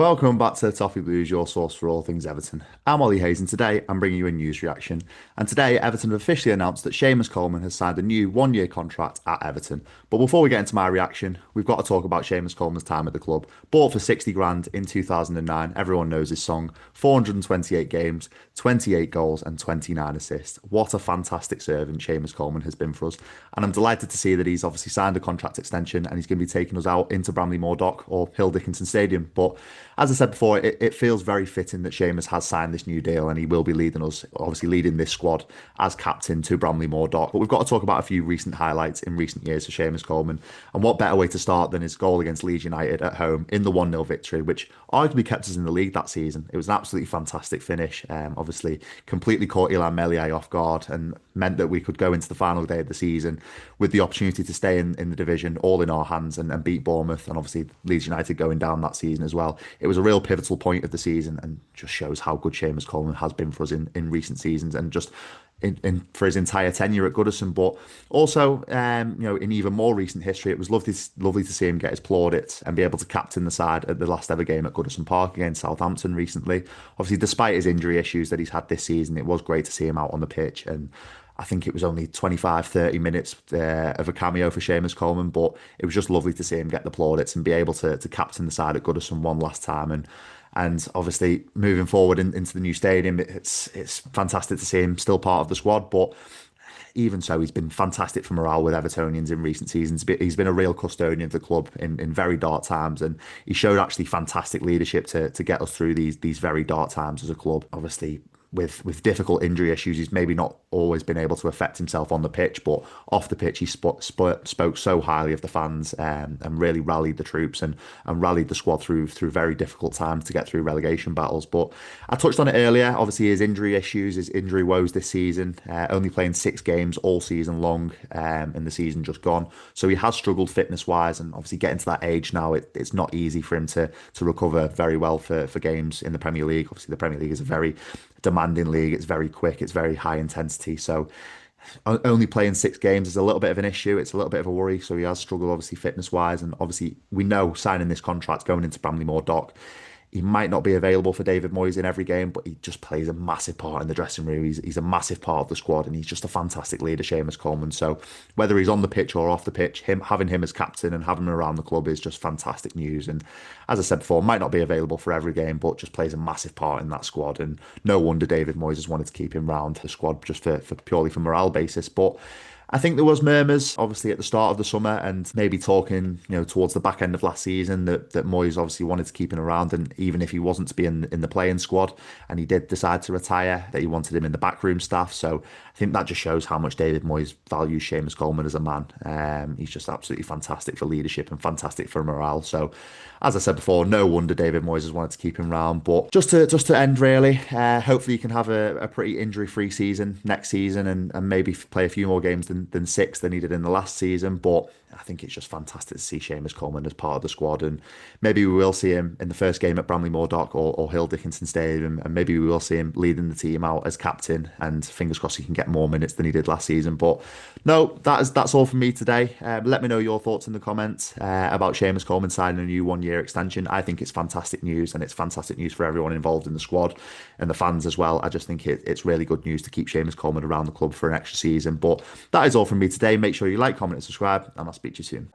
Welcome back to Toffee Blues, your source for all things Everton. I'm Ollie Hayes, and today I'm bringing you a news reaction. And today, Everton have officially announced that Seamus Coleman has signed a new one-year contract at Everton. But before we get into my reaction, we've got to talk about Seamus Coleman's time at the club. Bought for 60 grand in 2009, everyone knows his song. 428 games, 28 goals, and 29 assists. What a fantastic servant Seamus Coleman has been for us. And I'm delighted to see that he's obviously signed a contract extension and he's going to be taking us out into Bramley-Moore Dock or Hill Dickinson Stadium. But as I said before, it feels very fitting that Seamus has signed this new deal and he will be leading us, obviously leading this squad as captain to Bramley-Moore Dock. But we've got to talk about a few recent highlights in recent years for Seamus Coleman. And what better way to start than his goal against Leeds United at home in the 1-0 victory, which arguably kept us in the league that season. It was an absolutely fantastic finish. Obviously, completely caught Ilan Meslier off guard and meant that we could go into the final day of the season with the opportunity to stay in the division all in our hands and beat Bournemouth and obviously Leeds United going down that season as well. It was a real pivotal point of the season and just shows how good Seamus Coleman has been for us in recent seasons and just for his entire tenure at Goodison. But also, in even more recent history, it was lovely to see him get his plaudits and be able to captain the side at the last ever game at Goodison Park against Southampton recently. Obviously, despite his injury issues that he's had this season, it was great to see him out on the pitch. And I think it was only 25, 30 minutes of a cameo for Seamus Coleman, but it was just lovely to see him get the plaudits and be able to captain the side at Goodison one last time. And obviously moving forward into the new stadium, it's fantastic to see him still part of the squad. But even so, he's been fantastic for morale with Evertonians in recent seasons. He's been a real custodian of the club in very dark times, and he showed actually fantastic leadership to get us through these very dark times as a club. Obviously, with difficult injury issues, he's maybe not always been able to affect himself on the pitch, but off the pitch, he spoke so highly of the fans and really rallied the troops and rallied the squad through very difficult times to get through relegation battles. But I touched on it earlier. Obviously, his injury issues, his injury woes this season, only playing 6 games all season long in the season just gone. So he has struggled fitness wise, and obviously getting to that age now, it's not easy for him to recover very well for games in the Premier League. Obviously, the Premier League is a very demanding league. It's very quick. It's very high intensity. So only playing 6 games is a little bit of an issue. It's a little bit of a worry. So he has struggled, obviously, fitness wise. And obviously, we know signing this contract going into Bramley-Moore Dock, he might not be available for David Moyes in every game, but he just plays a massive part in the dressing room. He's a massive part of the squad, and he's just a fantastic leader, Seamus Coleman. So whether he's on the pitch or off the pitch, having him as captain and having him around the club is just fantastic news. And as I said before, might not be available for every game, but just plays a massive part in that squad. And no wonder David Moyes has wanted to keep him round the squad just for purely for morale basis. But I think there was murmurs, obviously, at the start of the summer and maybe talking, towards the back end of last season that Moyes obviously wanted to keep him around. And even if he wasn't to be in the playing squad and he did decide to retire, that he wanted him in the backroom staff. So I think that just shows how much David Moyes values Seamus Coleman as a man. He's just absolutely fantastic for leadership and fantastic for morale. So as I said before, no wonder David Moyes has wanted to keep him around. But just to end really, hopefully he can have a pretty injury-free season next season and maybe play a few more games than 6 than he did in the last season. But I think it's just fantastic to see Seamus Coleman as part of the squad, and maybe we will see him in the first game at Bramley-Moore Dock or Hill Dickinson Stadium, and maybe we will see him leading the team out as captain, and fingers crossed he can get more minutes than he did last season. But no, that's all from me today. Let me know your thoughts in the comments about Seamus Coleman signing a new 1-year extension. I think it's fantastic news, and it's fantastic news for everyone involved in the squad and the fans as well. I just think it's really good news to keep Seamus Coleman around the club for an extra season. But that is all from me today. Make sure you like, comment, and subscribe, and I'll speak to you soon.